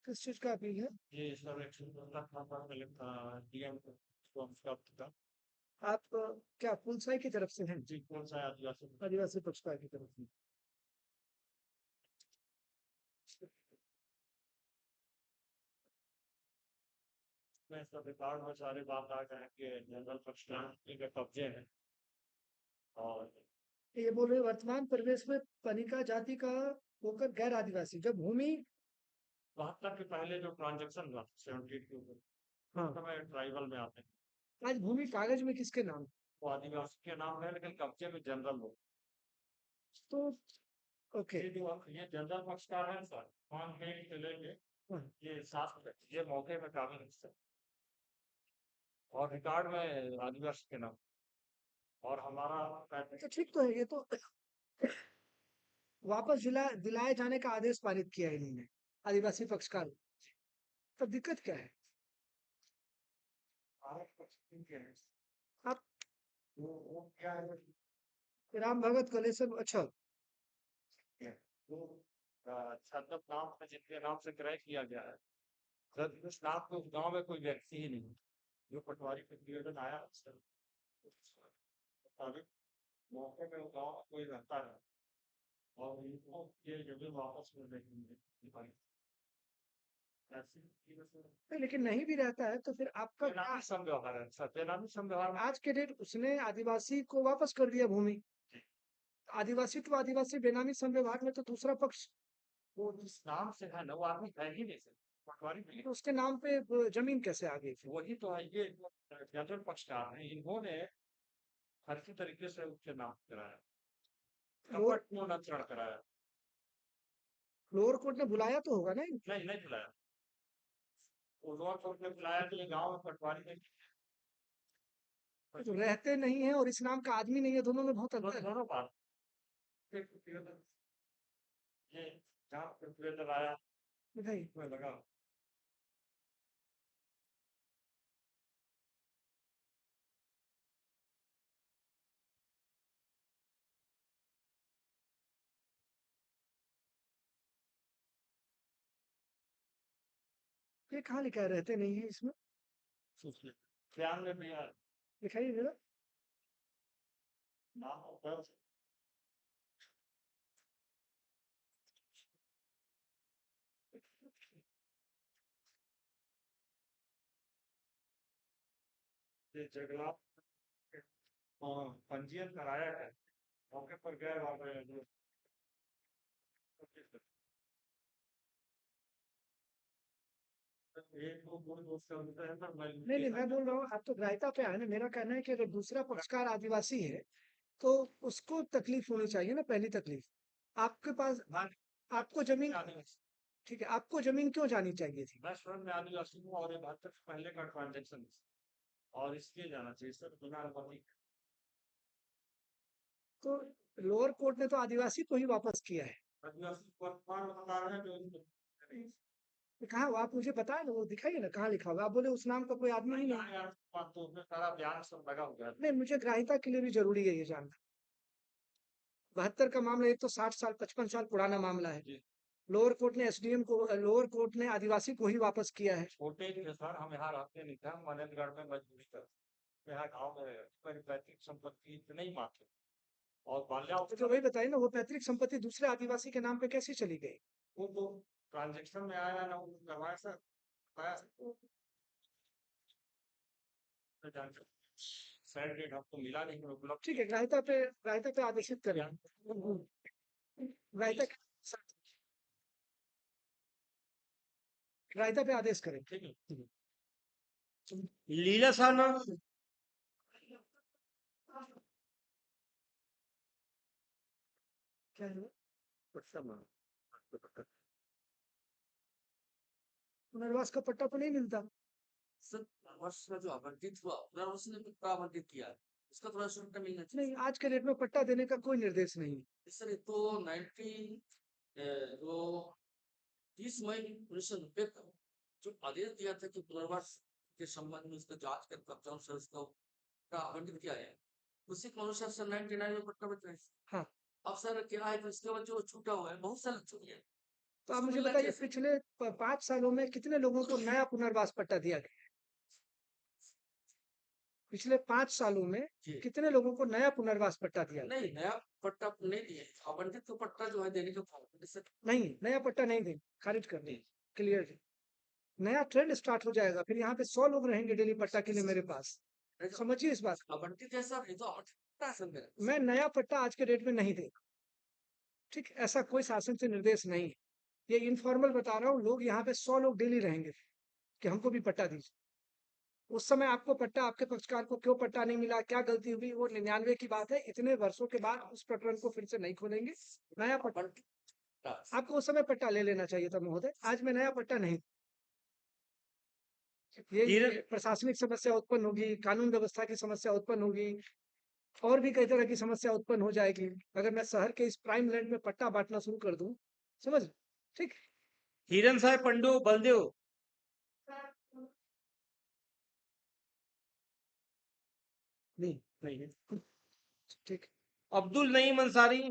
किस चीज का अपील है? ये सर डीएम को प्राप्त था। आप क्या पुलसाई की तरफ से हैं? जी कौन सा आदिवासी आदिवासी पक्षकार की तरफ से। में सब रिकॉर्ड में सारे बात आ गए कि जनरल पक्षकार के कब्जे हैं और ये बोल रहे हैं, वर्तमान परिवेश में पनिका जाति का होकर गैर आदिवासी जब भूमि। 72 के पहले जो ट्रांजेक्शन हुआ 72 में हाँ। उस समय ट्राइबल में आते हैं। आज भूमि कागज में किसके नाम? वो आदिवासी के नाम है लेकिन कब्जे में जनरल लोग। तो ओके। ये जनरल पक्षकार है सर 5 से लेके हाँ। ये 7 ये मौके में काबिल हिस्सा और रिकॉर्ड में आदिवासी के नाम और हमारा तो ठीक तो है ये तो। वापस दिलाए जाने का आदेश पारित किया है इन्होंने, आदिवासी पक्षकार। तो दिक्कत क्या है? आप वो क्या है राम भगत कलेश्वर, अच्छा। वो छात्र नाम है जिनके नाम से क्रय किया गया है। सर उस नाम को उस गांव में कोई व्यक्ति ही नहीं जो पटवारी प्रतिवेदन आया सर उस मुताबिक मौके में वो गांव में कोई रहता है और उनको ये जमीन वापस मिल रही है ऐसी नहीं, लेकिन नहीं भी रहता है तो फिर आपका क्या? बेनामी समझौता है सर बेनामी समझौता आज के डेट उसने आदिवासी को वापस कर दिया भूमि। आदिवासी तो आदिवासी, बेनामी समव्यवहार में तो दूसरा पक्ष। वो जिस नाम से है ना वो आदमी है ही नहीं सर पटवारी भी तो उसके नाम पे जमीन कैसे आ गई फिर? वही तो है ये जनरल पक्षकार है इन्होंने फर्जी तरीके से उसके नाम कराया लोअर कपट पूर्ण चढ़ कराया लोअर कोर्ट ने बुलाया तो होगा नहीं? नहीं नहीं बुलाया वो लोअर कोर्ट ने बुलाया कि ये गांव में पटवारी ने तो रहते नहीं है और इस नाम का आदमी नहीं है, दोनों में बहुत अंतर है। दोनों बात ये जहाँ प्रतिवेदन आया बताइए। उसमें लगा ये कहाँ लिखा है रहते नहीं है इसमें? सोच ले ध्यान में भी यार दिखाइए जरा। नाम होता है ये जगला पंजीयन कराया है मौके पर गए वहाँ पे जो एक दो मूल दोस्त होते हैं ना नहीं नहीं, मैं बोल रहा हूँ, आप तो ग्राह्यता पे आए ना। मेरा कहना है कि अगर दूसरा पक्षकार आदिवासी है तो उसको तकलीफ होनी चाहिए ना, पहली तकलीफ। आपके पास आपको जमीन, ठीक है, आपको जमीन क्यों जानी चाहिए थी? मैं स्वयं में आदिवासी हूँ और ये 72 से पहले का ट्रांजेक्शन और इसलिए जाना चाहिए सर बिना अनुमति तो लोअर कोर्ट ने तो आदिवासी को ही वापस किया है। आदिवासी वर्तमान बता रहे हैं जो कहाँ वो? आप मुझे बताए ना, वो दिखाइए ना कहाँ लिखा हुआ है। आप बोले उस नाम का कोई आदमी ही नहीं। यार बात तो उसमें सारा बयान सब लगा हुआ है नहीं, मुझे ग्राह्यता के लिए भी जरूरी है ये जानना। 72 का मामला, एक तो 60 साल 55 साल पुराना मामला है। जी लोअर कोर्ट ने एसडीएम को, लोअर कोर्ट ने आदिवासी को ही वापस किया है। छोटे थे सर हम यहाँ रहते नहीं थे हम मनेंद्रगढ़ में मजदूरी करते यहाँ गाँव में पैतृक संपत्ति इतने ही मात्र और तो वही बताइए ना, वो पैतृक संपत्ति दूसरे आदिवासी के नाम पे कैसे चली गई? वो तो ट्रांजेक्शन में आया ना वो करवाया सर बताया सैड डेट हमको मिला नहीं उपलब्ध ठीक है, ग्राह्यता पे आदेशित करें। ग्राह्यता ग्राह्यता पे आदेश करें। ठीक है लीला साना। क्या है? पुनर्वास का पट्टा तो नहीं मिलता। सर वर्ष का जो आवंटित हुआ पूरा उसने कितना आवंटित किया है इसका थोड़ा शुल्क मिलना चाहिए नहीं, आज के डेट में पट्टा देने का कोई निर्देश नहीं है। सर ये तो 19 जो 30 मई 1990 को जो आदेश दिया था कि पुनर्वास के संबंध में उसका जांच कर कब्जा और सर उसका का आवंटित किया है उसी के अनुसार सर 99 में पट्टा बचा है हाँ। अब सर क्या है तो इसके बाद जो छूटा हुआ है बहुत सारा छूट गया तो आप मुझे मिलना बताइए चाहिए। पिछले 5 सालों में कितने लोगों को नया पुनर्वास पट्टा दिया गया? पिछले 5 सालों में जी। कितने लोगों को नया पुनर्वास पट्टा दिया गया? नहीं, नया पट्टा नहीं दिए। आवंटित तो पट्टा जो है देने का था। जैसे नहीं, नया पट्टा नहीं देंगे, खारिज कर दें, क्लियर। नया ट्रेंड स्टार्ट हो जाएगा, फिर यहाँ पे 100 लोग रहेंगे डेली पट्टा के लिए मेरे पास। समझिए इस बात को। आवंटित है सर, ये तो आवंटित पट्टा है सर मेरा। मैं नया पट्टा आज के डेट में नहीं दूंगा, ठीक? ऐसा कोई शासन से निर्देश नहीं है। ये इनफॉर्मल बता रहा हूँ, लोग यहाँ पे 100 लोग डेली रहेंगे कि हमको भी पट्टा दीजिए। उस समय आपको पट्टा, आपके पक्षकार को क्यों पट्टा नहीं मिला, क्या गलती हुई, वो 99 की बात है। इतने वर्षों के बाद उस प्रकरण को फिर से नहीं खोलेंगे। नया पट्टा, आवंटित पट्टा। आपको उस समय पट्टा ले लेना चाहिए था महोदय। आज मैं नया पट्टा नहीं, ये प्रशासनिक समस्या उत्पन्न होगी, कानून व्यवस्था की समस्या उत्पन्न होगी, और भी कई तरह की समस्या उत्पन्न हो जाएगी अगर मैं शहर के इस प्राइम लैंड में पट्टा बांटना शुरू कर दूं। समझ, ठीक? हिरन साहेब पंडू बलदेव, नहीं, नहीं है, ठीक। अब्दुल नईम अंसारी,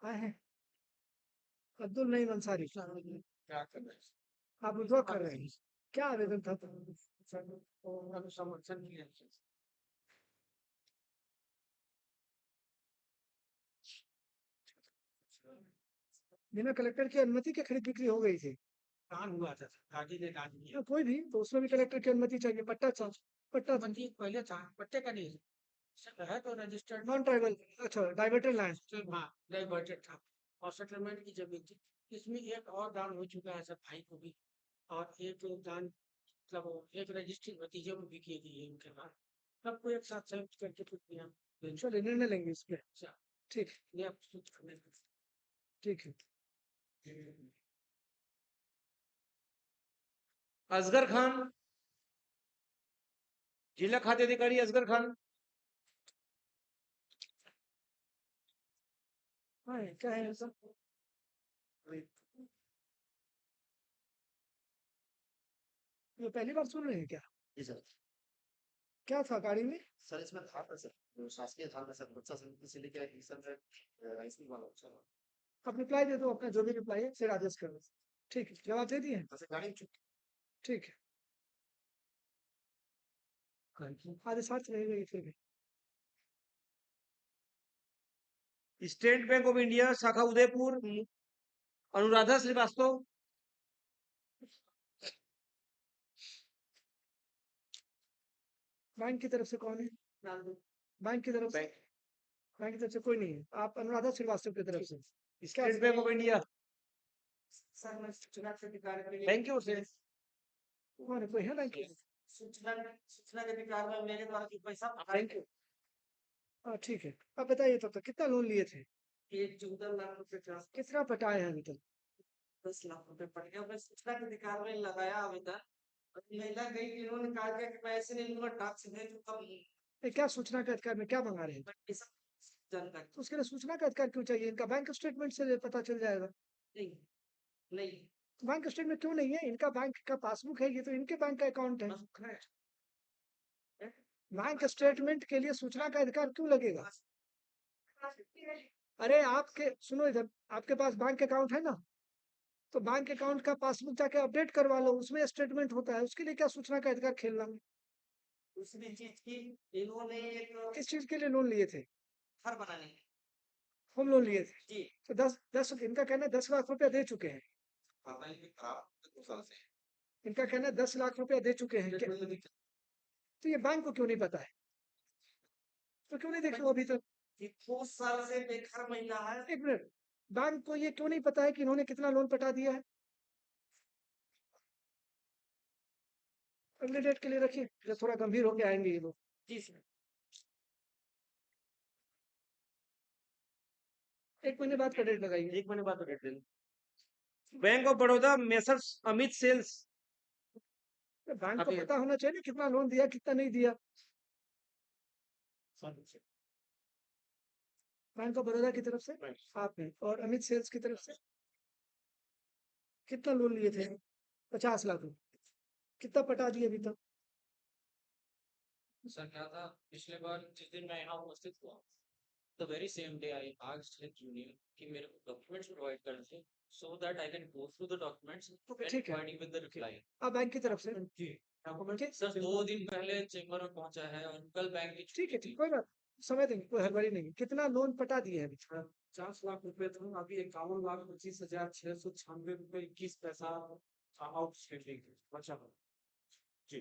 आए हैं अब्दुल नईम अंसारी। क्या कर रहे हैं? आप विड्रॉ कर रहे हैं, क्या आवेदन था? समर्थन नहीं है। बिना कलेक्टर की अनुमति के खरीद बिक्री हो गई थी। कान हुआ था, गाड़ी ने कान दिया। कोई भी तो उसमें भी कलेक्टर की अनुमति चाहिए। पट्टा था, पट्टा था। मंदिर पहले था, पट्टे का नहीं है तो रजिस्टर्ड नॉन ट्राइबल, अच्छा डाइवर्टेड लैंड। हाँ डाइवर्टेड था और सेटलमेंट की जमीन थी। इसमें एक और दान हो चुका है सब भाई को भी, और एक दान मतलब एक रजिस्ट्री भतीजे को भी की गई है उनके बाद। सबको एक साथ संयुक्त करके कुछ दिया। चलिए निर्णय लेंगे इस पे, अच्छा, ठीक, ये आप कुछ करने का। ठीक है। असगर खान, जिला खाद्य अधिकारी असगर खान, हाँ, क्या है सर? ये पहली बार सुन रहे हैं क्या? जी सर। क्या था गाड़ी में? सर इसमें था ना सर, जो शासकीय था ना सर, बच्चा समिति से लेकर सर राइस मिल वाला सर। आप रिप्लाई दे दो अपना, जो भी रिप्लाई है फिर आदेश कर दो। ठीक है, जवाब दे दिए? जैसे गाड़ी में ठीक है, आदेशार्थ रहेगा ये फिर भी। स्टेट बैंक ऑफ इंडिया शाखा उदयपुर, अनुराधा श्रीवास्तव, बैंक की तरफ से कौन है? बैंक की तरफ से, बैंक की तरफ से कोई नहीं है। आप अनुराधा श्रीवास्तव की तरफ से। State bank of India, sir मैं सूचना के अधिकार के लिए थैंक यू सर। कौन है, कोई है बैंक की? सूचना के अधिकार में मेरे द्वारा जो पैसा थैंक यू। हाँ ठीक है, आप बताइए तब तक कितना लोन लिए थे? 14 लाख रुपए का कितना पटाए हैं अभी तक? 10 लाख रुपए पड़ गया। मैं सूचना के अधिकार में लगाया आवेदन, और महिला गई, इन्होंने कहा कि मैं ऐसे नहीं लूंगा, डाक से भेज दूंगा। ये क्या सूचना के अधिकार में क्या मंगा रहे हैं? पैसा जानकारी तो उसके लिए सूचना का अधिकार क्यों चाहिए? इनका बैंक स्टेटमेंट से पता चल जाएगा। नहीं, नहीं बैंक स्टेटमेंट क्यों नहीं है? इनका बैंक का पासबुक है, ये तो इनके बैंक का अकाउंट है। बैंक स्टेटमेंट के लिए सूचना का अधिकार क्यों लगेगा? अरे आपके सुनो इधर, आपके पास बैंक अकाउंट है ना, तो बैंक अकाउंट का पासबुक जाके अपडेट करवा लो, उसमें स्टेटमेंट होता है। उसके लिए क्या सूचना का अधिकार खेलना? दूसरी चीज की, इन्होंने एक किस चीज के लिए लोन लिए थे? घर बनाने की। होम लोन लिए थे? जी तो 10 इनका कहना है 10 लाख रुपया दे चुके हैं। पता नहीं खराब 2 साल से इनका कहना है 10 लाख रुपया दे चुके हैं। तो ये बैंक को क्यों नहीं पता है? तो क्यों नहीं देखा अभी तक? 2 साल से बेघर महिला है। एक मिनट, बैंक को ये क्यों नहीं पता है कि इन्होंने कितना लोन पटा दिया है? अगले डेट के लिए रखिए, जब थोड़ा गंभीर होके आएंगे ये लोग। जी सर। 1 महीने बाद का डेट लगाइए। 1 महीने बाद डेट देना। Bank of Baroda messrs Amit sales, bank को पता होना चाहिए ना कितना लोन दिया कितना नहीं दिया। बैंक ऑफ बड़ौदा की तरफ से आपने, और अमित सेल्स की तरफ से कितना लोन लिए थे? 50 लाख रुपए। कितना पटा दिए अभी तक? सर क्या था पिछले बार जिस दिन मैं यहाँ उपस्थित हुआ the very same day I asked his junior कि मेरे को डॉक्यूमेंट्स प्रोवाइड कर दे so that I can go through the documents okay, and ठीक है। Provide with the reply bank की तरफ से जी डॉक्यूमेंट ठीक सर 2 दिन पहले चेंबर में पहुंचा है और कल बैंक की ठीक छुट्टी है, थी कोई बात समय देंगे, कोई हड़बड़ी नहीं है। कितना लोन पटा दिए हैं अभी? 50 लाख रुपए था अभी 51,25,696 रुपए 21 पैसा आउटस्टैंडिंग बचा हुआ। जी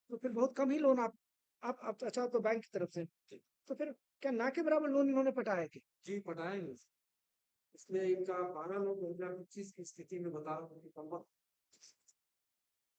तो फिर बहुत कम ही लोन आप अच्छा तो बैंक की तरफ से तो फिर क्या ना के बराबर लोन इन्होंने पटाया कि? जी पटाएंगे इसलिए इनका 12/9/2025 की स्थिति में बता रहा हूँ कि कम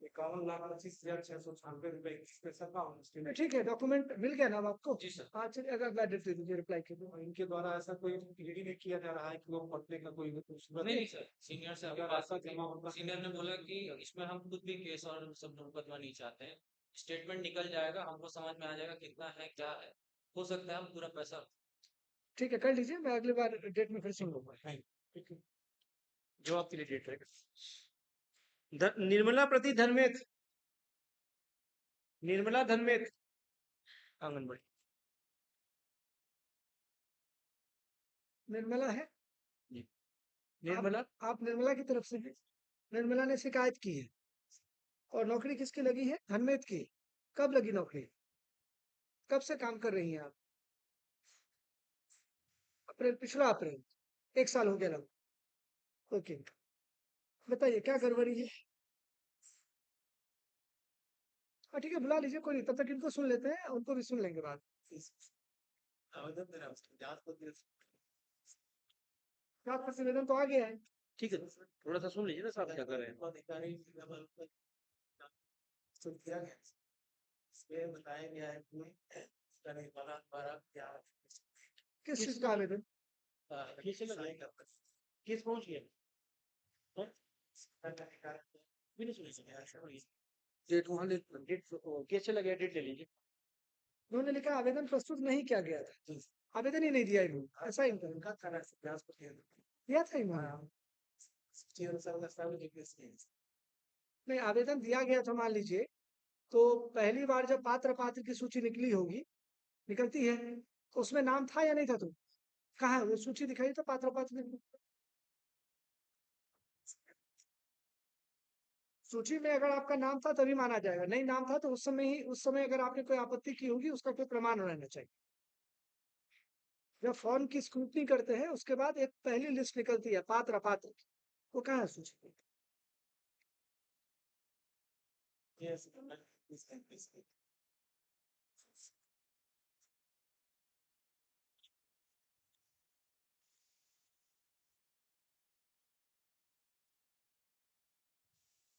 51,25,696 रुपए 21 पैसा का आउटस्टैंडिंग। ठीक है, डॉक्यूमेंट मिल गया ना अब आपको? जी सर हाँ चलिए, अगला डेट दे दीजिए रिप्लाई के लिए। और इनके द्वारा ऐसा कोई रीडिंग नहीं किया जा रहा है कि वो पढ़ने का कोई सूरत नहीं सर सीनियर से अगर ऐसा जमा होगा सीनियर ने बोला कि इसमें हम खुद भी केस और सब मुकदमा नहीं चाहते हैं स्टेटमेंट निकल जाएगा हमको समझ में आ जाएगा कितना है क्या है हो सकता है हम पूरा पैसा ठीक है, कर लीजिए, मैं अगली बार डेट में फिर सुन लूंगा। ठीक है जो आपके लिए डेट रहेगा निर्मला प्रति धनमेत, निर्मला धनमेत आंगनबाड़ी, निर्मला है? जी निर्मला, आप निर्मला की तरफ से हैं? निर्मला ने शिकायत की है और नौकरी किसकी लगी है? धनमेत की। कब लगी नौकरी? कब से काम कर रही हैं आप? अप्रैल, पिछला अप्रैल, 1 साल हो गया लगभग। ओके, बताइए क्या गड़बड़ी है? हाँ ठीक है, बुला लीजिए, कोई नहीं, तब तक इनको सुन लेते हैं, उनको भी सुन लेंगे बाद। आवेदन दे रहा हूँ जांच को दे जांच प्रतिवेदन तो आ गया है। ठीक है थोड़ा सा सुन लीजिए ना साहब क्या कर रहे हैं अधिकारी सुन किया गया इसमें बताया गया है कि इसका निर्माण द्वारा क्या किस चीज का आवेदन? किस किस पहुंच गया भी नहीं सुनी डेट वहाँ डेट केस चला गया डेट ले लीजिए उन्होंने लिखा आवेदन प्रस्तुत नहीं किया गया था, आवेदन ही नहीं दिया इन्होंने, ऐसा ही उनका था प्रयास को दिया था इन्होंने। नहीं, आवेदन दिया गया था, मान लीजिए, तो पहली बार जब पात्र पात्र की सूची निकली होगी, निकलती है, तो उसमें नाम था या नहीं था? तो कहाँ है वो सूची? दिखाई तो पात्र पात्र की सूची में अगर आपका नाम था तभी माना जाएगा, नहीं नाम था तो उस समय अगर आपने कोई आपत्ति की होगी उसका कोई प्रमाण रहना चाहिए। जब फॉर्म की स्क्रूटनी करते हैं उसके बाद एक पहली लिस्ट निकलती है पात्र अपात्र की, वो कहाँ है सूची? Yes.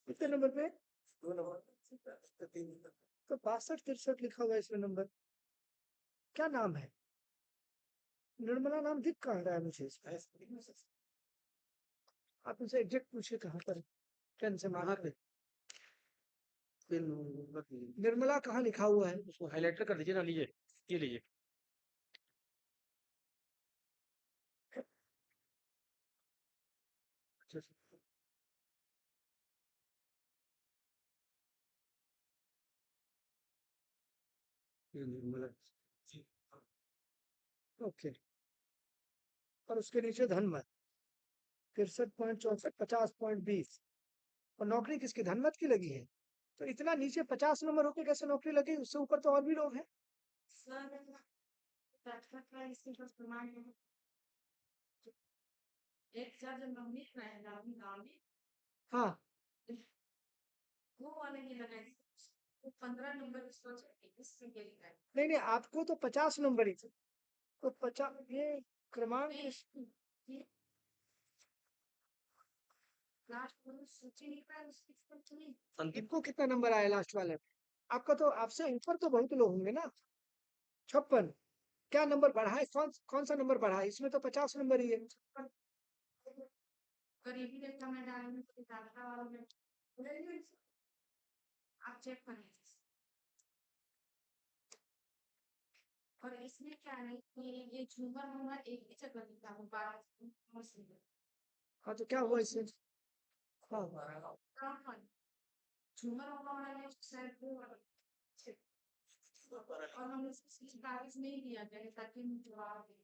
कितने नंबर पे? 2 नंबर 3 नंबर तो 62-63 लिखा हुआ है इसमें नंबर। क्या नाम है? निर्मला नाम दिख कहाँ रहा है मुझे इसमें? आप उनसे एग्जैक्ट पूछिए कहाँ पर पेन से मारा पे निर्मला कहाँ लिखा हुआ है? उसको हाइलाइटर कर दीजिए ना लीजिए ये लीजिए ओके, और उसके नीचे धनमत 63.64 50.20 और नौकरी किसकी? धनमत की लगी है। तो इतना नीचे 50 नंबर होके कैसे नौकरी लगी? उससे ऊपर तो और भी लोग हैं। हाँ, नहीं नहीं, आपको तो 50 नंबर ही थे, तो 50 ये क्रमांक इनको कितना नंबर आया लास्ट वाले में? आपका तो आपसे ऊपर तो बहुत लोग होंगे ना। 56 क्या नंबर बढ़ा है? कौन सा नंबर बढ़ा है? इसमें तो 50 नंबर ही है। आप चेक करें। और इसमें क्या है कि ये झूमर नंबर एक ही जगह लिखा है 12। हाँ तो क्या हुआ इससे? हाँ झूमर होगा वाला ने शायद वो और हम इसको कागज नहीं दिया जाए ताकि हम जवाब दें।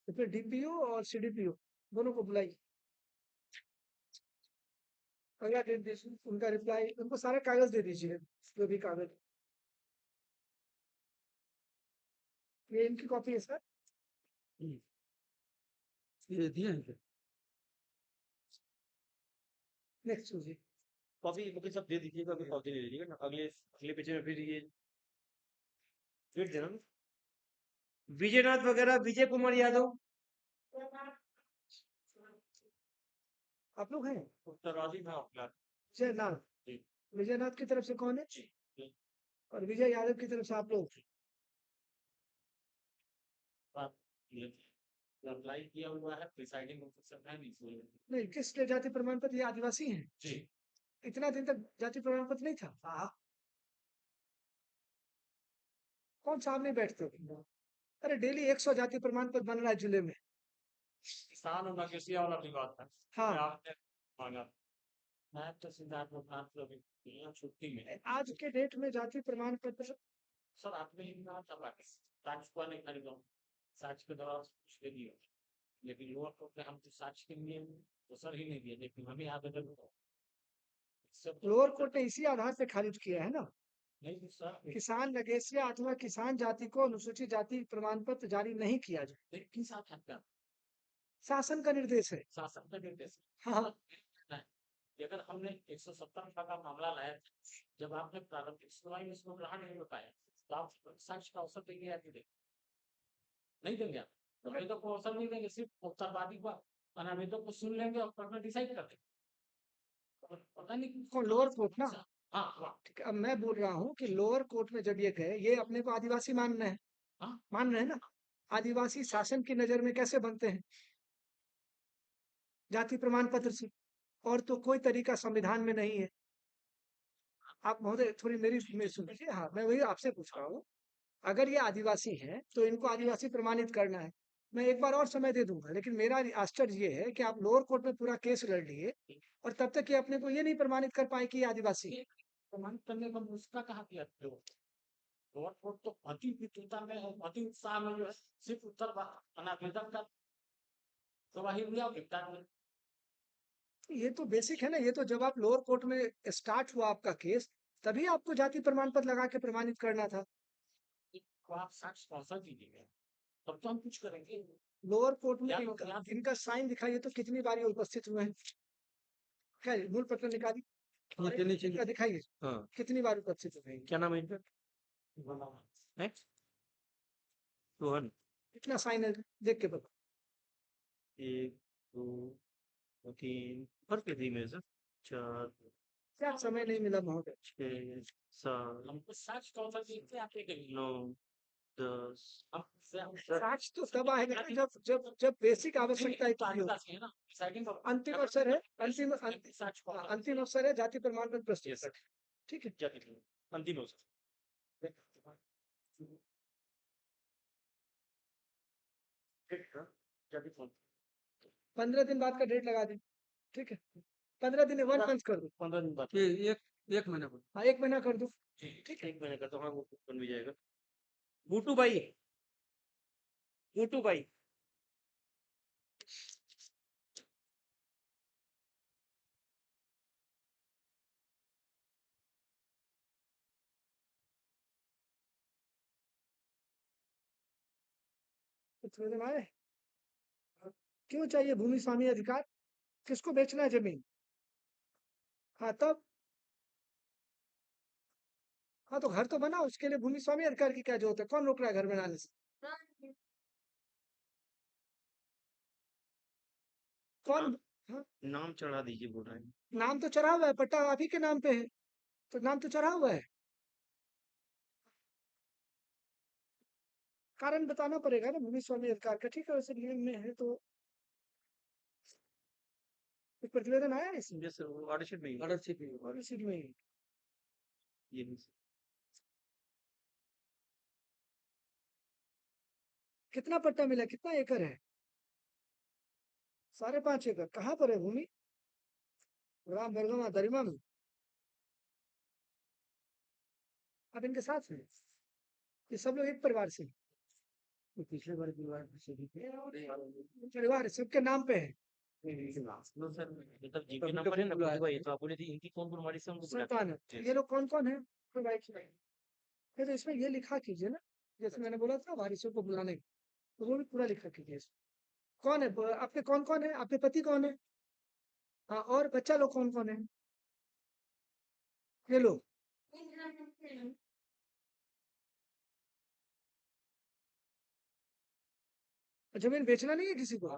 तो फिर डीपीओ और सीडीपीओ दोनों को बुलाई, अगला डेट दीजिए, उनका रिप्लाई, उनको सारे कागज दे दीजिए, जो भी कागज। ये इनकी कॉपी है सर। ये दिए हैं क्या? नेक्स्ट जी। कॉपी मुझे सब दे दीजिएगा, अभी कॉपी ले लीजिएगा ना, अगले अगले पेज में फिर ये फिर देना ना। विजयनाथ वगैरह, विजय कुमार यादव, आप लोग हैं उत्तरवादी में अपना विजयनाथ? जी। विजयनाथ की तरफ से कौन है? जी। और विजय यादव की तरफ से आप लोग? आप ये अप्लाई किया हुआ है, प्रिसाइडिंग ऑफिसर है नहीं। नहीं, किस जाति प्रमाण पत्र? ये आदिवासी हैं? जी। इतना दिन तक जाति प्रमाण पत्र नहीं था? हाँ। कौन सामने बैठते हो? अरे डेली 100 जाति प्रमाण पत्र बन रहा है जिले में। किसान और मवेशिया वाला विवाद था। हाँ। आपने मांगा, मैं तो सिद्धार्थ लोकनाथ अभी छुट्टी में। आज के डेट में जाति प्रमाण पत्र सर आपने ही कहा था साक्ष को नहीं खरीदो, साक्ष के दौरान कुछ दे दिया, लेकिन लोअर कोर्ट ने हमको साक्ष के लिए तो सर ही नहीं दिया, लेकिन हमें आवेदन लोअर कोर्ट ने इसी आधार से खारिज किया है ना, नहीं सर। किसान नगेशिया अथवा किसान जाति को अनुसूचित जाति प्रमाण पत्र जारी नहीं किया जाए, किस आधार पर? शासन का निर्देश है। शासन का निर्देश। हाँ। अगर हमने 170 का मामला लाया था, जब आपने प्रारंभिक सुनवाई में इसको ग्रहण नहीं हो पाया, तो आप साक्ष्य का अवसर देंगे या नहीं देंगे? आप तो आवेदक को अवसर नहीं देंगे, सिर्फ उत्तरवादी को आवेदक को सुन लेंगे और प्रकरण डिसाइड कर देंगे। पता नहीं कौन? लोअर कोर्ट ना? हाँ। ठीक है, अब मैं बोल रहा हूँ कि लोअर कोर्ट में जब ये गए, ये अपने को आदिवासी मान रहे हैं। हाँ। मान रहे हैं ना? आदिवासी शासन की नजर में कैसे बनते हैं? जाति प्रमाण पत्र से। और तो कोई तरीका संविधान में नहीं है। आप महोदय थोड़ी मेरी सुनिए। हाँ, मैं वही आपसे पूछ रहा हूँ, अगर ये आदिवासी है तो इनको आदिवासी प्रमाणित करना है। मैं एक बार और समय दे दूंगा, लेकिन मेरा आश्चर्य ये है कि आप लोअर कोर्ट में पूरा केस लड़ लिए और तब तक ये अपने को ये नहीं प्रमाणित कर पाए कि ये आदिवासी है। प्रमाणित करने का उसका कहा किया लोअर कोर्ट तो अति विद्युता में और अति उत्साह में जो है सिर्फ उत्तर आवेदन का गवाही दिया में। ये तो बेसिक है ना, ये तो जब आप लोअर कोर्ट में स्टार्ट हुआ आपका केस, तभी आपको जाति प्रमाण पत्र लगा के प्रमाणित करना था। तो आप साक्ष्य स्पॉन्सर कीजिएगा, तब तो हम कुछ करेंगे। लोअर कोर्ट में इनका साइन दिखाइए तो कितनी बार ये उपस्थित हुए हैं? खैर, मूल पत्र निकालिए, इनका दिखाइए। हाँ। कितनी बार उपस्थित हुए हैं? क्या नाम है इनका? रोहन। कितना साइन है देख के बताओ। 1 2 3 हर पेज में सर 4 क्या समय नहीं मिला महोदय? 6 7 हमको साक्ष्य स्पॉन्सर कीजिए आप 9 10 साक्ष्य तो तब आएगा जब बेसिक आवश्यकता है ना। अंतिम अवसर है, अंतिम अवसर है जाति प्रमाण पत्र प्रस्तुत। ठीक है, अंतिम अवसर। 15 दिन बाद का डेट लगा दें। ठीक है, 15 दिन 1 मंथ कर दो। 15 दिन बाद एक महीना पर। हाँ, 1 महीना कर दो। ठीक है, 1 महीने का तो हाँ वो बन भी जाएगा। बूटू भाई कितने दिन आए? क्यों चाहिए भूमि स्वामी अधिकार? किसको बेचना है जमीन? हाँ तब, हाँ तो घर तो बना, उसके लिए भूमि स्वामी अधिकार की क्या जरूरत है? कौन रोक रहा है घर बनाने से? कौन? हाँ? नाम चढ़ा दीजिए बोल रहे हैं। नाम तो चढ़ा हुआ है, पट्टा आप ही के नाम पे है, तो नाम तो चढ़ा हुआ है। कारण बताना पड़ेगा ना भूमि स्वामी अधिकार का। ठीक है, वैसे नियम में है तो एक प्रतिवेदन आया है इसमें। सर वो ऑर्डर शीट में और इसी में ये नहीं सर। कितना पट्टा मिला, कितना एकड़ है? 5.5 एकड़। कहाँ पर है भूमि? राम बरगमा दरिमा में। आप इनके साथ हैं? ये सब लोग एक परिवार से हैं? तो पिछले बार परिवार से भी थे। परिवार है, सबके नाम पे है। नो सर, मतलब जीपे नंबर है ना बुलाया भाई, तो आप बोले थे इनकी कौन बीमारी से हमको बुलाया संतान है। ये लोग कौन कौन है? कोई बाइक से फिर तो इसमें ये लिखा कीजिए ना, जैसे मैंने बोला था वारिसों को बुलाने, तो वो भी पूरा लिखा कीजिए इसमें। कौन है आपके, कौन कौन है आपके? पति कौन है? हाँ, और बच्चा लोग कौन कौन है? ये लोग। जमीन बेचना नहीं है किसी को?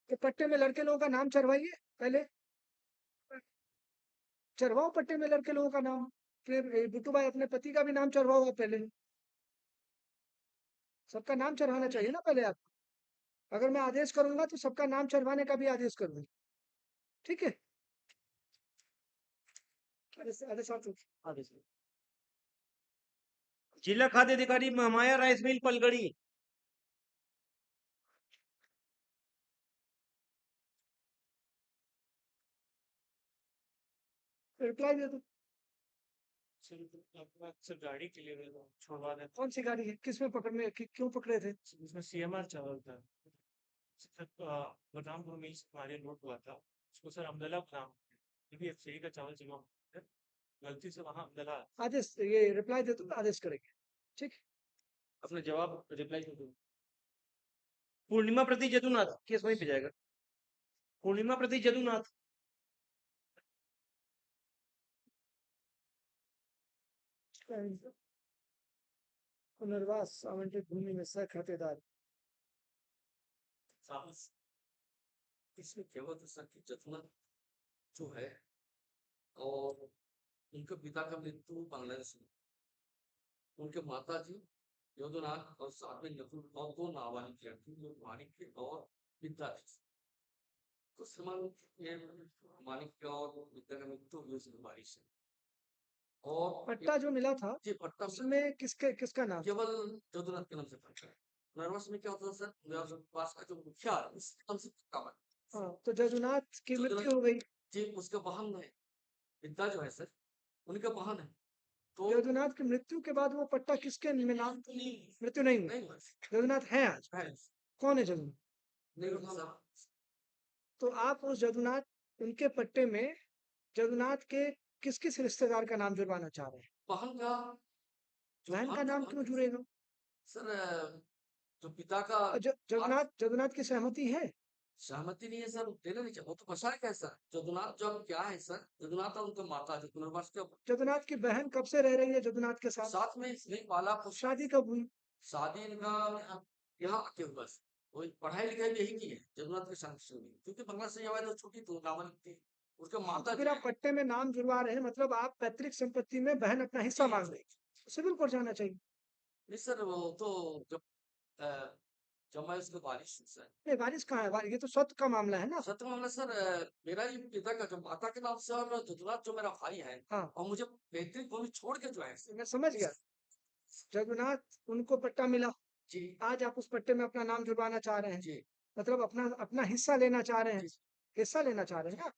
तो पट्टे में लड़के लोगों का नाम चढ़वाइए पहले, चढ़वाओ पट्टे में लड़के लोगों का नाम। फिर बिट्टू भाई अपने पति का भी नाम चढ़वाओ आप पहले। सबका नाम चढ़वाना चाहिए ना पहले आप। अगर मैं आदेश करूंगा तो सबका नाम चढ़वाने का भी आदेश करूंगा, ठीक है? आदेश आदेश। जिला खाद्य अधिकारी महामाया राइस मिल पलगड़ी। रिप्लाई दे दो। सर गाड़ी के लिए छोड़वा दें। कौन सी गाड़ी है, किस में पकड़ने क्यों पकड़े थे? इसमें सीएमआर चावल था सर, बदामपुर में हमारे नोट हुआ था उसको सर अमदला बदाम, क्योंकि एफसीआई का चावल जमा हुआ है, गलती से वहाँ अमदला। आदेश, ये रिप्लाई दे दो, आदेश करेंगे, ठीक है? अपने जवाब रिप्लाई कर दो। पूर्णिमा प्रति जदुनाथ केस वहीं पे जाएगा। पूर्णिमा प्रति जदुनाथ। पुनर्वास आवंटित भूमि में सह खातेदार। इसमें केवल तो सर की जजमेंट जो है, और उनके पिता का मृत्यु बांग्लादेश में, उनके माता जी योधनाथ और साथ में नकुल और 2 नाबालिग लड़की जो मानिक के और विद्या थी। तो श्रीमान ये मानिक का और विद्या का मृत्यु हुई उस बीमारी से। और पट्टा जो मिला था जी पट्टा उसमें किसका नाम? केवल योधनाथ के नाम से पट्टा है। नर्वस में क्या होता है सर, मेरे पास का जो मुखिया है उसके नाम से पट्टा बना। हाँ, तो जदुनाथ की मृत्यु हो गई। जी उसके बहन है विद्या जो है सर, उनके बहन है। तो जदुनाथ की मृत्यु के बाद वो पट्टा किसके में नाम? मृत्यु नहीं हुई, नहीं हुआ जदुनाथ है आज। है, कौन है जदुनाथ? नहीं हुआ साहब। तो आप उस जदुनाथ, उनके पट्टे में जदुनाथ के किस किस रिश्तेदार का नाम जुड़वाना चाह रहे हैं? बहन का बहन का नाम क्यों जुड़ेगा? सर, जो पिता का और जदुनाथ की सहमति है? सहमति नहीं है सर, देना नहीं चाहिए, वो तो फंसा है कैसा जदुनाथ जब क्या है सर, जदुनाथ और उनका माता जो पुनर्वास के जदुनाथ की बहन कब से रह रही है जदुनाथ के साथ? साथ में नहीं पाला शादी कब हुई? शादी इनका यहाँ आके हुआ सर। वही पढ़ाई लिखाई भी यही की है जदुनाथ के साथ से हुई, क्योंकि बंगला से आया तो छोटी तो नाबालिग थी, उसके माता तो फिर आप पट्टे में नाम जुड़वा रहे हैं, मतलब आप पैतृक संपत्ति में बहन अपना हिस्सा मांग रही है, सिविल कोर्ट जाना चाहिए। नहीं सर, वो तो जब जब मैं उसके वारिस हूँ सर। नहीं, वारिस कहाँ है? ये तो स्वത്ത് का मामला है ना। सत्य मामला सर, मेरा ही पिता का जो माता के नाम से और जदुनाथ जो मेरा भाई है, हाँ, और मुझे पैतृक भूमि छोड़ के जो है मैं समझ गया। जगन्नाथ उनको पट्टा मिला, जी आज आप उस पट्टे में अपना नाम जुड़वाना चाह रहे हैं, जी मतलब अपना अपना हिस्सा लेना चाह रहे हैं, जी हिस्सा लेना चाह रहे हैं ना,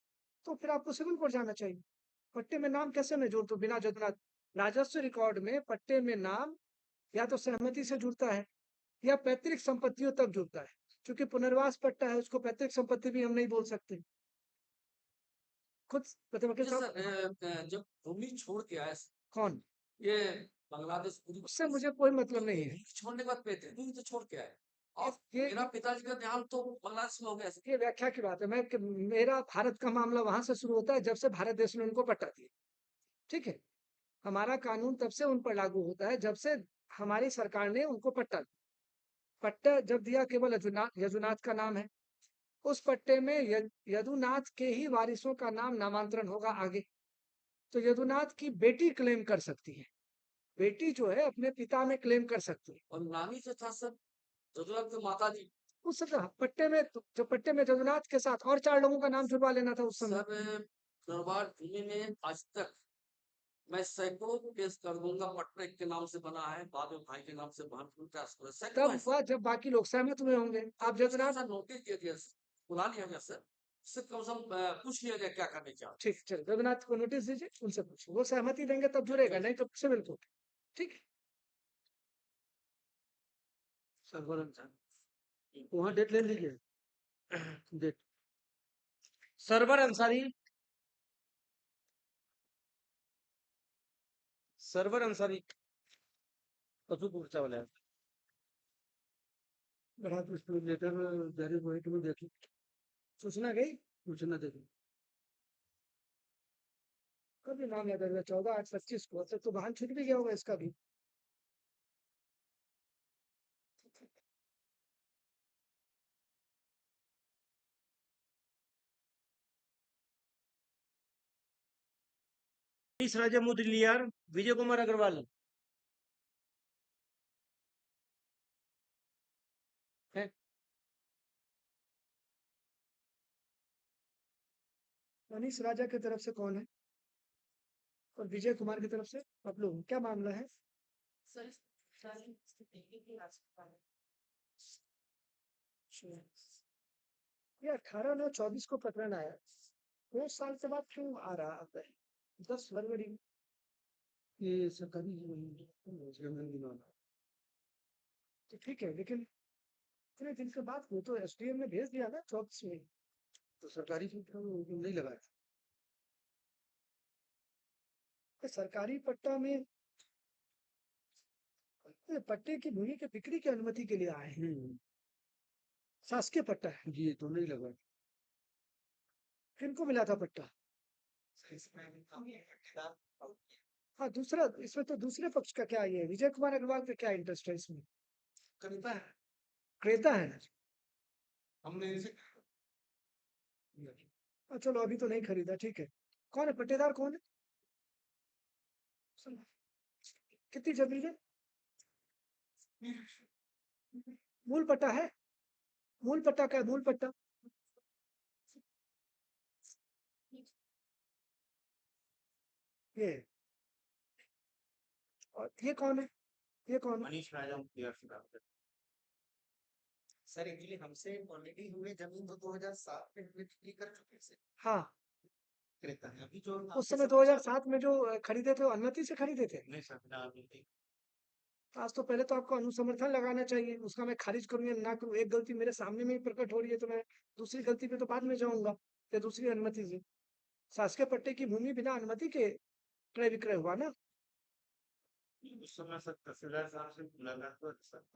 तो फिर आपको सिविल कोर्ट जाना चाहिए। पट्टे में नाम कैसे मैं जोड़ दूं बिना जगन्नाथ? राजस्व रिकॉर्ड में पट्टे में नाम या तो सहमति से जुड़ता है या पैतृक संपत्तियों तक जुड़ता है। क्योंकि पुनर्वास पट्टा है, उसको पैतृक संपत्ति भी हम नहीं बोल सकते। खुद मतलब वकील जी साहब। सर, जब भूमि छोड़ के आया सर, कौन? ये बांग्लादेश पूरी उससे मुझे कोई मतलब नहीं है। भूमि छोड़ने के बाद पैतृक भूमि तो छोड़ के आए, और ये मेरा पिताजी का देहांत तो बांग्लादेश में हो गया सर। ये व्याख्या की बात है। मेरा भारत का मामला वहां से शुरू होता है जब से भारत देश ने उनको पट्टा दिया, ठीक है? हमारा कानून तब से उन पर लागू होता है जब से हमारी सरकार ने उनको पट्टा दिया। पट्टा जब दिया केवल यजुनाथ का नाम है, उस पट्टे में यदुनाथ के ही वारिसों का नाम नामांतरण होगा आगे। तो यदुनाथ की बेटी क्लेम कर सकती है, बेटी जो है अपने पिता में क्लेम कर सकती है। और नानी जो था सर, जदुनाथ के माता जी उस पट्टे में जो पट्टे में जदुनाथ के साथ और 4 लोगों का नाम जुड़वा लेना था उस समय। सर, पुनर्वास भूमि में आज तक मैं सैकड़ों केस कर दूंगा, पट्टा के नाम से बना है, बाद में भाई के नाम से भानपुर ट्रांसफर, सैकड़ों तब ऐसे। हुआ जब बाकी लोग सहमत हुए होंगे। आप जजनाथ सर नोटिस दिया गया सर, बुला लिया गया सर, उससे कम से कम पूछ लिया गया क्या करने चाहते। ठीक, चलो जगन्नाथ को नोटिस दीजिए, उनसे पूछो, वो सहमति देंगे तब जुड़ेगा, नहीं तो सिविल कोर्ट। ठीक है, वहाँ डेट ले लीजिए, डेट। सरवर अंसारी, सर्वर अंसारी पशु पूर्चा वाला है। बढ़ा तो इसमें लेटर जारी हुए कि मैं देखी सूचना गई, सूचना देखी कभी नाम याद आएगा 14/8/25 को, तब तो वाहन छूट भी गया होगा इसका भी। मनीष राजा मुदलियार, विजय कुमार अग्रवाल है। मनीष राजा की तरफ से कौन है और विजय कुमार की तरफ से आप लोग, क्या मामला है? सर शादी स्थिति की राजपाल ये 18/9/24 को प्रकरण आया, 2 साल के बाद क्यों आ रहा है? 10 फरवरी ये सरकारी तो ठीक है, लेकिन इतने दिन के बाद वो तो एसडीएम ने भेज दिया ना 24 में, तो सरकारी सूत्र नहीं लगाया। तो सरकारी पट्टा में ये पट्टे की भूमि के बिक्री की अनुमति के लिए आए हैं, शासकीय पट्टा है जी, तो नहीं लगा। किनको मिला था पट्टा? हाँ, दूसरा इसमें तो दूसरे पक्ष का क्या ये है? विजय कुमार अग्रवाल का क्या इंटरेस्ट है इसमें? करता है क्रेता है। हमने इनसे चलो अभी तो नहीं खरीदा, ठीक है। कौन है पट्टेदार, कौन है? कितनी जमीन है? मूल पट्टा है? मूल पट्टा क्या है? मूल पट्टा ये, और ये कौन है? ये कौन है? मनीष राजा मुदलियार से बात करते हैं। सर एक्चुअली हमसे ऑलरेडी हुए जमीन तो 2007 में हमने बिक्री कर चुके हैं हाँ, क्रेता है। अभी जो उस समय 2007 में जो खरीदे थे वो अनुमति से खरीदे थे। नहीं सर फिलहाल नहीं। आज तो पहले तो आपको अनुसमर्थन लगाना चाहिए, उसका मैं खारिज करूं या ना करूं, एक गलती मेरे सामने में ही प्रकट हो रही है तो मैं दूसरी गलती पे तो बाद में जाऊंगा या दूसरी अनुमति से। शासकीय पट्टे की भूमि बिना अनुमति के क्रय विक्रय हुआ ना। उस समय सर तहसीलदार साहब से मुलाकात हुआ सर।